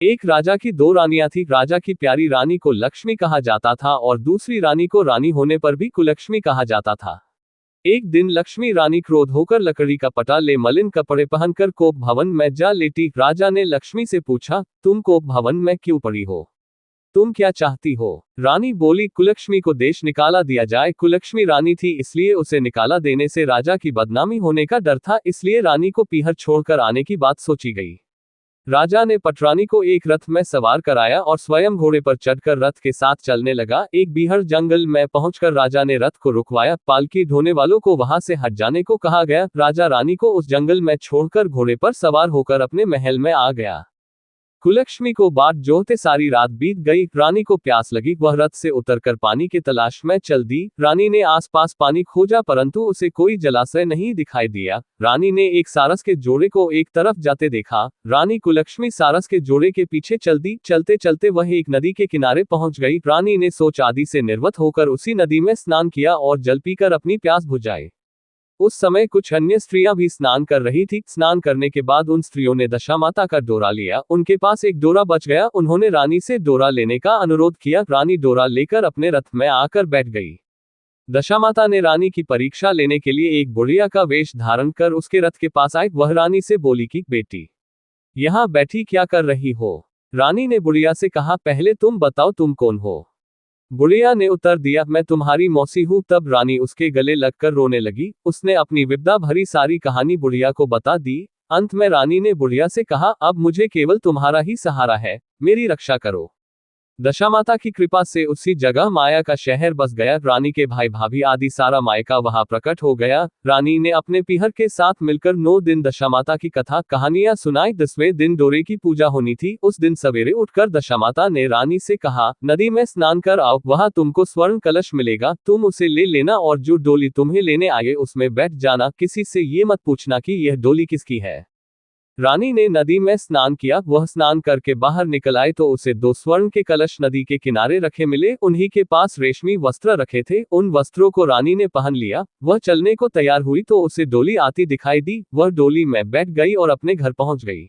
एक राजा की दो रानियां थी। राजा की प्यारी रानी को लक्ष्मी कहा जाता था और दूसरी रानी को रानी होने पर भी कुलक्ष्मी कहा जाता था। एक दिन लक्ष्मी रानी क्रोध होकर लकड़ी का पटा ले मलिन कपड़े पहनकर कोप भवन में जा लेटी। राजा ने लक्ष्मी से पूछा, तुम कोप भवन में क्यों पड़ी हो? तुम क्या चाहती हो? रानी बोली, कुलक्ष्मी को देश निकाला दिया जाए। कुलक्ष्मी रानी थी इसलिए उसे निकाला देने से राजा की बदनामी होने का डर था, इसलिए रानी को पीहर छोड़कर आने की बात सोची गई। राजा ने पटरानी को एक रथ में सवार कराया और स्वयं घोड़े पर चढ़कर रथ के साथ चलने लगा। एक बीहड़ जंगल में पहुंचकर राजा ने रथ को रुकवाया। पालकी ढोने वालों को वहां से हट जाने को कहा गया। राजा रानी को उस जंगल में छोड़कर घोड़े पर सवार होकर अपने महल में आ गया। कुलक्ष्मी को बाट जोहते सारी रात बीत गई। रानी को प्यास लगी, वह रथ से उतरकर पानी की तलाश में चल दी। रानी ने आसपास पानी खोजा परंतु उसे कोई जलाशय नहीं दिखाई दिया। रानी ने एक सारस के जोड़े को एक तरफ जाते देखा। रानी कुलक्ष्मी सारस के जोड़े के पीछे चल दी। चलते चलते वह एक नदी के किनारे पहुंच गई। रानी ने सोच आदि से निर्वत होकर उसी नदी में स्नान किया और जल पीकर अपनी प्यास बुझाई। उस समय कुछ अन्य स्त्रियां भी स्नान कर रही थी। स्नान करने के बाद उन स्त्रियों ने दशामाता का डोरा लिया। उनके पास एक डोरा बच गया। उन्होंने रानी से डोरा लेने का अनुरोध किया। रानी डोरा लेकर अपने रथ में आकर बैठ गई। दशामाता ने रानी की परीक्षा लेने के लिए एक बुढ़िया का वेश धारण कर उसके रथ के पास आई। वह रानी से बोली कि बेटी, यहाँ बैठी क्या कर रही हो? रानी ने बुढ़िया से कहा, पहले तुम बताओ तुम कौन हो? बुढ़िया ने उत्तर दिया, मैं तुम्हारी मौसी हूँ। तब रानी उसके गले लगकर रोने लगी। उसने अपनी विपदा भरी सारी कहानी बुढ़िया को बता दी। अंत में रानी ने बुढ़िया से कहा, अब मुझे केवल तुम्हारा ही सहारा है, मेरी रक्षा करो। दशामाता की कृपा से उसी जगह माया का शहर बस गया। रानी के भाई भाभी आदि सारा मायका वहां प्रकट हो गया। रानी ने अपने पीहर के साथ मिलकर 9 दिन दशामाता की कथा कहानियां सुनाई। 10वें दिन डोरे की पूजा होनी थी। उस दिन सवेरे उठकर दशामाता ने रानी से कहा, नदी में स्नान कर आओ, वहां तुमको स्वर्ण कलश मिलेगा, तुम उसे ले लेना और जो डोली तुम्हें लेने आए उसमें बैठ जाना। किसी से ये मत पूछना कि यह डोली किसकी है। रानी ने नदी में स्नान किया। वह स्नान करके बाहर निकल आए तो उसे 2 स्वर्ण के कलश नदी के किनारे रखे मिले। उन्हीं के पास रेशमी वस्त्र रखे थे। उन वस्त्रों को रानी ने पहन लिया। वह चलने को तैयार हुई तो उसे डोली आती दिखाई दी। वह डोली में बैठ गई और अपने घर पहुंच गई।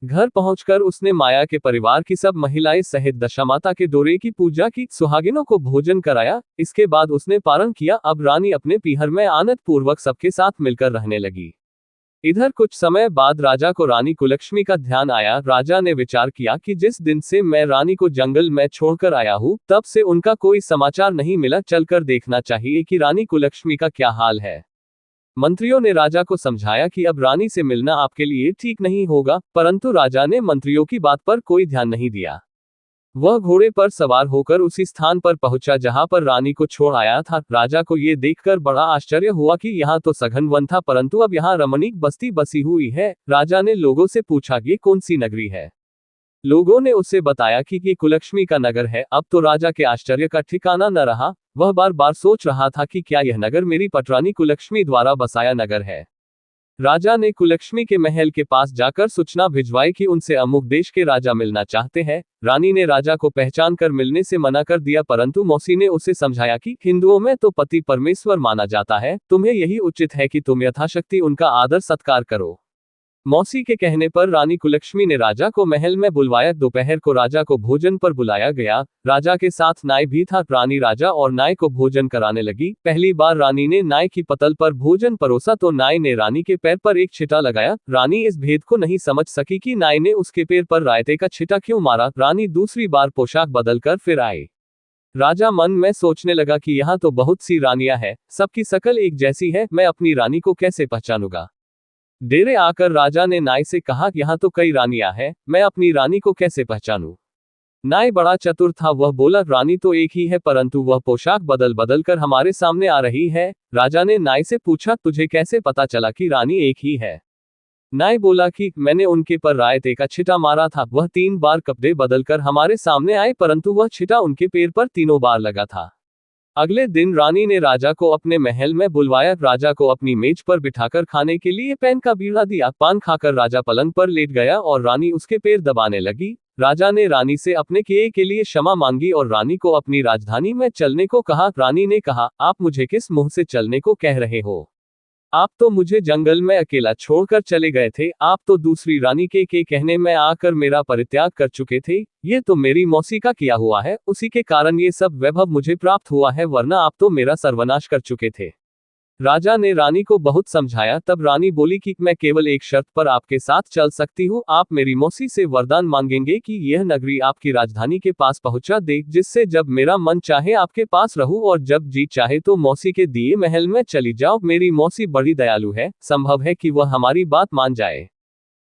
घर पहुंचकर उसने माया के परिवार की सब महिलाएं सहित दशामाता के डोरे की पूजा की, सुहागिनों को भोजन कराया। इसके बाद उसने पारण किया। अब रानी अपने पीहर में आनंद पूर्वक सबके साथ मिलकर रहने लगी। इधर कुछ समय बाद राजा को रानी कुलक्ष्मी का ध्यान आया। राजा ने विचार किया कि जिस दिन से मैं रानी को जंगल में छोड़कर आया हूँ तब से उनका कोई समाचार नहीं मिला। चलकर देखना चाहिए कि रानी कुलक्ष्मी का क्या हाल है। मंत्रियों ने राजा को समझाया कि अब रानी से मिलना आपके लिए ठीक नहीं होगा, परंतु राजा ने मंत्रियों की बात पर कोई ध्यान नहीं दिया। वह घोड़े पर सवार होकर उसी स्थान पर पहुंचा जहां पर रानी को छोड़ आया था। राजा को यह देखकर बड़ा आश्चर्य हुआ कि यहाँ तो सघन वन था परंतु अब यहाँ रमणीक बस्ती बसी हुई है। राजा ने लोगों से पूछा, ये कौन सी नगरी है? लोगों ने उसे बताया कि ये कुलक्ष्मी का नगर है। अब तो राजा के आश्चर्य का ठिकाना न रहा। वह बार बार सोच रहा था कि क्या यह नगर मेरी पटरानी कुलक्ष्मी द्वारा बसाया नगर है। राजा ने कुलक्ष्मी के महल के पास जाकर सूचना भिजवाई कि उनसे अमुक देश के राजा मिलना चाहते हैं। रानी ने राजा को पहचान कर मिलने से मना कर दिया परंतु मौसी ने उसे समझाया कि हिंदुओं में तो पति परमेश्वर माना जाता है, तुम्हें यही उचित है कि तुम यथाशक्ति उनका आदर सत्कार करो। मौसी के कहने पर रानी कुलक्ष्मी ने राजा को महल में बुलवाया। दोपहर को राजा को भोजन पर बुलाया गया। राजा के साथ नाई भी था। रानी राजा और नाई को भोजन कराने लगी। पहली बार रानी ने नाई की पतल पर भोजन परोसा तो नाई ने रानी के पैर पर एक छिटा लगाया। रानी इस भेद को नहीं समझ सकी कि नाई ने उसके पैर पर रायते का छिटा क्यों मारा। रानी दूसरी बार पोशाक बदलकर फिर आई। राजा मन में सोचने लगा कि यहाँ तो बहुत सी रानियां हैं, सबकी शकल एक जैसी है, मैं अपनी रानी को कैसे पहचानूंगा। डेरे आकर राजा ने नाई से कहा, यहाँ तो कई रानियां हैं, मैं अपनी रानी को कैसे पहचानूं। नाई बड़ा चतुर था। वह बोला, रानी तो एक ही है परंतु वह पोशाक बदल बदल कर हमारे सामने आ रही है। राजा ने नाई से पूछा, तुझे कैसे पता चला कि रानी एक ही है। नाई बोला कि मैंने उनके पर रायते का छिटा मारा था। वह 3 बार कपड़े बदलकर हमारे सामने आए परंतु वह छिटा उनके पैर पर तीनों बार लगा था। अगले दिन रानी ने राजा को अपने महल में बुलवाया। राजा को अपनी मेज पर बिठाकर खाने के लिए पैन का बीड़ा दिया। पान खाकर राजा पलंग पर लेट गया और रानी उसके पैर दबाने लगी। राजा ने रानी से अपने किए के लिए क्षमा मांगी और रानी को अपनी राजधानी में चलने को कहा। रानी ने कहा, आप मुझे किस मुंह से चलने को कह रहे हो? आप तो मुझे जंगल में अकेला छोड़कर चले गए थे, आप तो दूसरी रानी के कहने में आकर मेरा परित्याग कर चुके थे। ये तो मेरी मौसी का किया हुआ है, उसी के कारण ये सब वैभव मुझे प्राप्त हुआ है, वरना आप तो मेरा सर्वनाश कर चुके थे। राजा ने रानी को बहुत समझाया, तब रानी बोली कि मैं केवल एक शर्त पर आपके साथ चल सकती हूँ। आप मेरी मौसी से वरदान मांगेंगे कि यह नगरी आपकी राजधानी के पास पहुंचा दे, जिससे जब मेरा मन चाहे आपके पास रहूं और जब जी चाहे तो मौसी के दिए महल में चली जाओ। मेरी मौसी बड़ी दयालु है, संभव है कि वह हमारी बात मान जाए।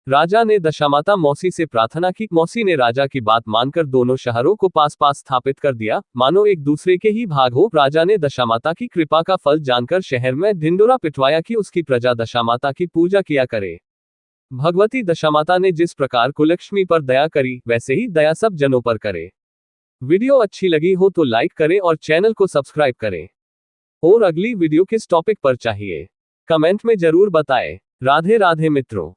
राजा ने दशामाता मौसी से प्रार्थना की। मौसी ने राजा की बात मानकर दोनों शहरों को पास पास स्थापित कर दिया, मानो एक दूसरे के ही भाग हो। राजा ने दशामाता की कृपा का फल जानकर शहर में ढिंडोरा पिटवाया कि उसकी प्रजा दशामाता की पूजा किया करे। भगवती दशामाता ने जिस प्रकार कुलक्ष्मी पर दया करी, वैसे ही दया सब जनों पर करे। वीडियो अच्छी लगी हो तो लाइक करें और चैनल को सब्सक्राइब करें। और अगली वीडियो किस टॉपिक पर चाहिए, कमेंट में जरूर बताएं। राधे राधे मित्रों।